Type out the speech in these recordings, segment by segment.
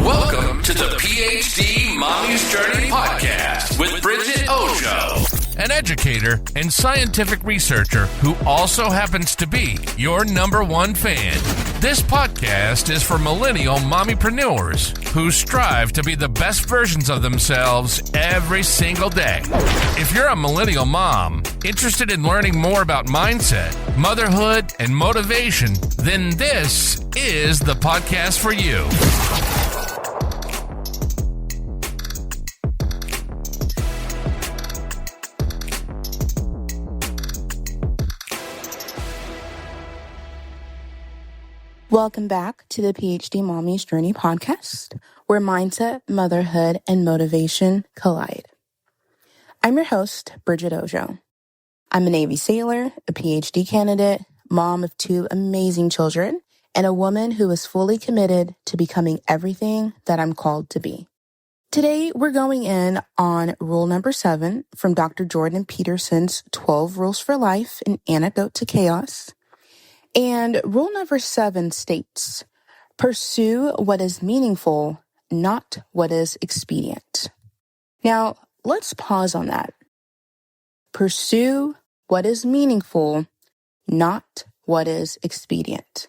Welcome to the PhD Mommy's Journey podcast with Bridgette Ojo, an educator and scientific researcher who also happens to be your number one fan. This podcast is for millennial mommypreneurs who strive to be the best versions of themselves every single day. If you're a millennial mom interested in learning more about mindset, motherhood, and motivation, then this is the podcast for you. Welcome back to the PhD Mommy's Journey podcast, where mindset, motherhood, and motivation collide. I'm your host, Bridgette Ojo. I'm a Navy sailor, a PhD candidate, mom of two amazing children, and a woman who is fully committed to becoming everything that I'm called to be. Today, we're going in on rule number 7 from Dr. Jordan Peterson's 12 Rules for Life, an Antidote to Chaos. And rule number 7 states, pursue what is meaningful, not what is expedient. Now, let's pause on that. Pursue what is meaningful, not what is expedient.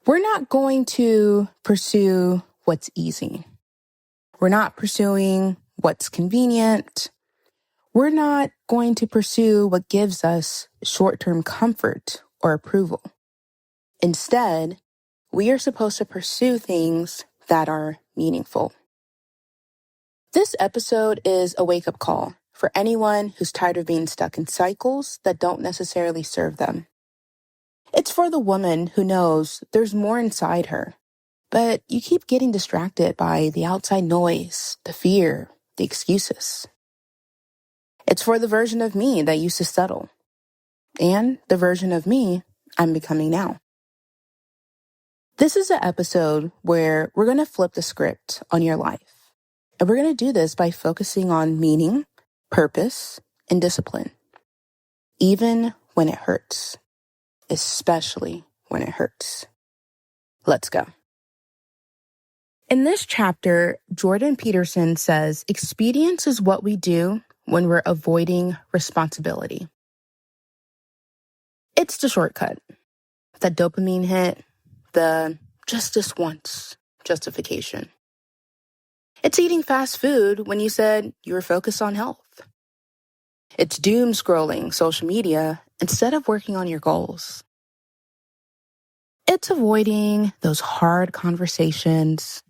We're not going to pursue what's easy. We're not pursuing what's convenient. We're not going to pursue what gives us short-term comfort or approval. Instead, we are supposed to pursue things that are meaningful. This episode is a wake-up call for anyone who's tired of being stuck in cycles that don't necessarily serve them. It's for the woman who knows there's more inside her, but you keep getting distracted by the outside noise, the fear, the excuses. It's for the version of me that used to settle, and the version of me I'm becoming now. This is an episode where we're going to flip the script on your life, and we're going to do this by focusing on meaning, purpose, and discipline, even when it hurts, especially when it hurts. Let's go. In this chapter, Jordan Peterson says, expedience is what we do when we're avoiding responsibility. It's the shortcut, the dopamine hit, the just this once justification. It's eating fast food when you said you were focused on health. It's doom scrolling social media instead of working on your goals. It's avoiding those hard conversations.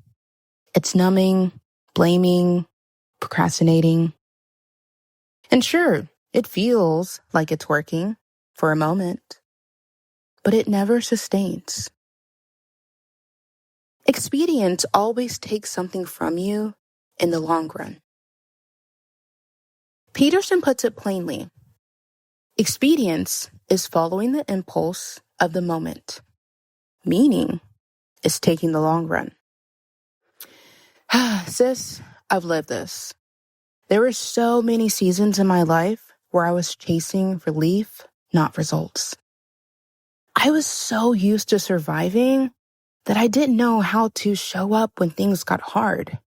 It's numbing, blaming, procrastinating. And sure, it feels like it's working for a moment, but it never sustains. Expedience always takes something from you in the long run. Peterson puts it plainly. Expedience is following the impulse of the moment. Meaning is taking the long run. Sis, I've lived this. There were so many seasons in my life where I was chasing relief, not results. I was so used to surviving that I didn't know how to show up when things got hard.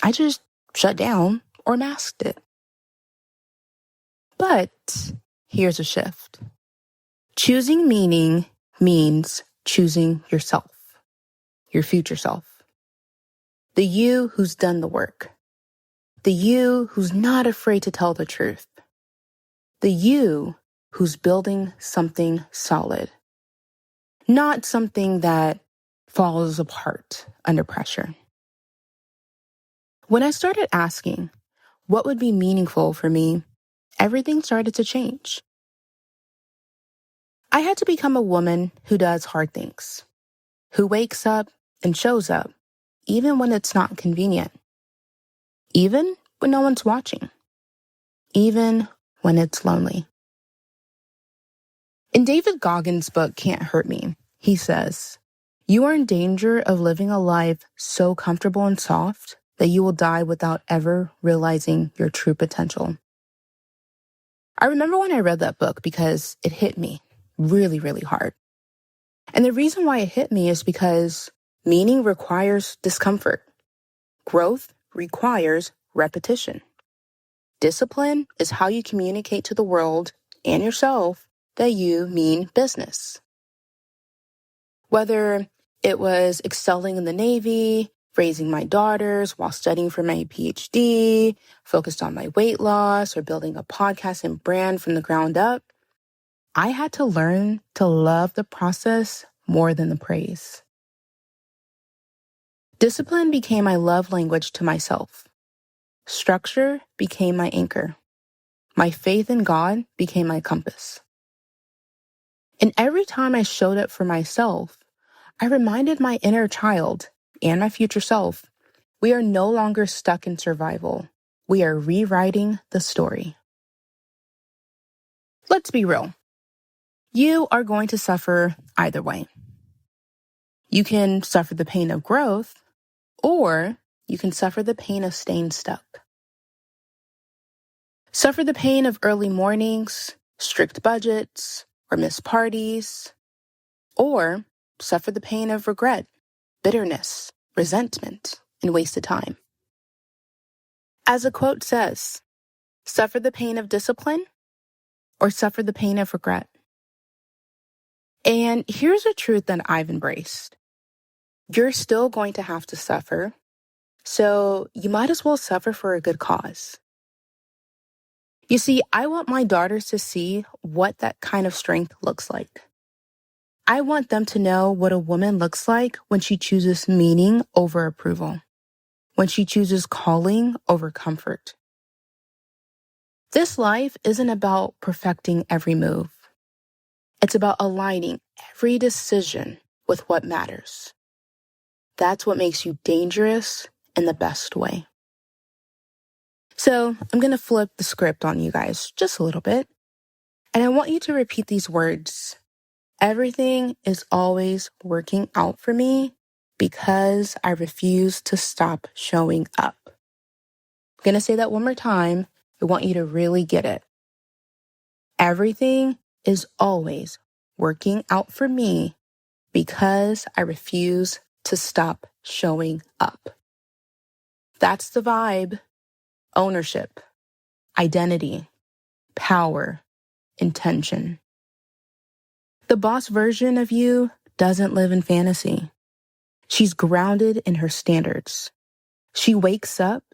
I just shut down or masked it. But here's a shift. Choosing meaning means choosing yourself, your future self. The you who's done the work. The you who's not afraid to tell the truth. The you who's building something solid. Not something that falls apart under pressure. When I started asking what would be meaningful for me, everything started to change. I had to become a woman who does hard things, who wakes up and shows up, even when it's not convenient. Even when no one's watching. Even when it's lonely. In David Goggins' book, Can't Hurt Me, he says, you are in danger of living a life so comfortable and soft that you will die without ever realizing your true potential. I remember when I read that book because it hit me really, really hard. And the reason why it hit me is because Meaning requires discomfort. Growth requires repetition. Discipline is how you communicate to the world and yourself that you mean business. Whether it was excelling in the Navy, raising my daughters while studying for my PhD, focused on my weight loss, or building a podcast and brand from the ground up, I had to learn to love the process more than the praise. Discipline became my love language to myself. Structure became my anchor. My faith in God became my compass. And every time I showed up for myself, I reminded my inner child and my future self, we are no longer stuck in survival. We are rewriting the story. Let's be real. You are going to suffer either way. You can suffer the pain of growth, or you can suffer the pain of staying stuck. Suffer the pain of early mornings, strict budgets, or missed parties, or suffer the pain of regret, bitterness, resentment, and wasted time. As a quote says, suffer the pain of discipline or suffer the pain of regret. And here's a truth that I've embraced. You're still going to have to suffer, so you might as well suffer for a good cause. You see, I want my daughters to see what that kind of strength looks like. I want them to know what a woman looks like when she chooses meaning over approval, when she chooses calling over comfort. This life isn't about perfecting every move. It's about aligning every decision with what matters. That's what makes you dangerous in the best way. So I'm going to flip the script on you guys just a little bit. And I want you to repeat these words. Everything is always working out for me because I refuse to stop showing up. I'm going to say that one more time. I want you to really get it. Everything is always working out for me because I refuse to stop showing up. That's the vibe. Ownership, identity, power, intention. The boss version of you doesn't live in fantasy. She's grounded in her standards. She wakes up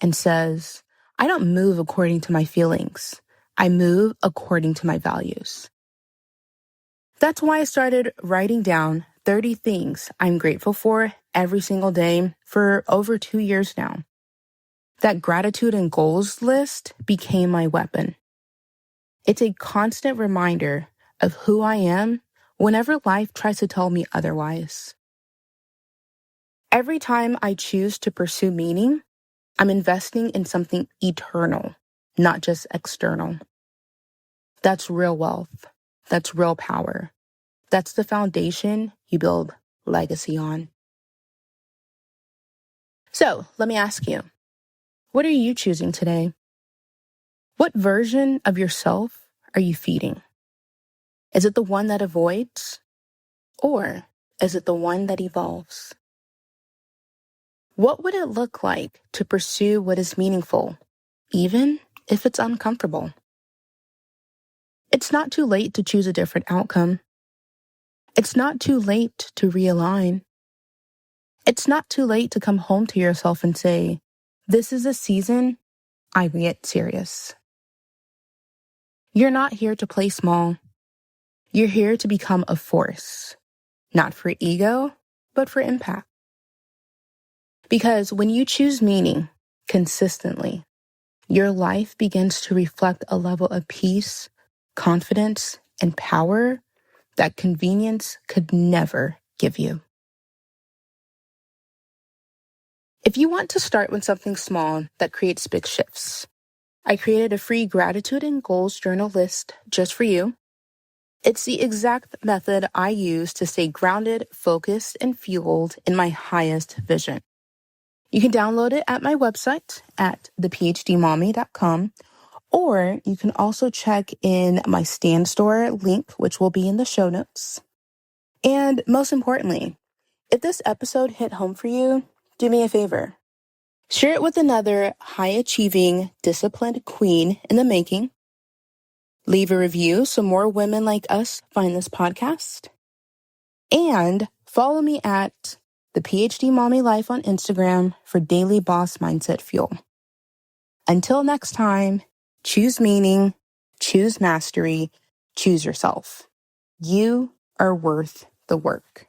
and says, I don't move according to my feelings. I move according to my values. That's why I started writing down 30 things I'm grateful for every single day for over 2 years now. That gratitude and goals list became my weapon. It's a constant reminder of who I am whenever life tries to tell me otherwise. Every time I choose to pursue meaning, I'm investing in something eternal, not just external. That's real wealth. That's real power. That's the foundation you build legacy on. So let me ask you, what are you choosing today? What version of yourself are you feeding? Is it the one that avoids? Or is it the one that evolves? What would it look like to pursue what is meaningful, even if it's uncomfortable? It's not too late to choose a different outcome. It's not too late to realign. It's not too late to come home to yourself and say, this is a season I get serious. You're not here to play small. You're here to become a force, not for ego, but for impact. Because when you choose meaning consistently, your life begins to reflect a level of peace, confidence, and power that convenience could never give you. If you want to start with something small that creates big shifts, I created a free gratitude and goals journal list just for you. It's the exact method I use to stay grounded, focused, and fueled in my highest vision. You can download it at my website at thephdmommy.com, or you can also check in my Stand Store link, which will be in the show notes. And most importantly, If this episode hit home for you, do me a favor. Share it with another high-achieving, disciplined queen in the making. Leave a review so more women like us find this podcast. And follow me at the PhD Mommy Life on Instagram for daily boss mindset fuel. Until next time, choose meaning, choose mastery, choose yourself. You are worth the work.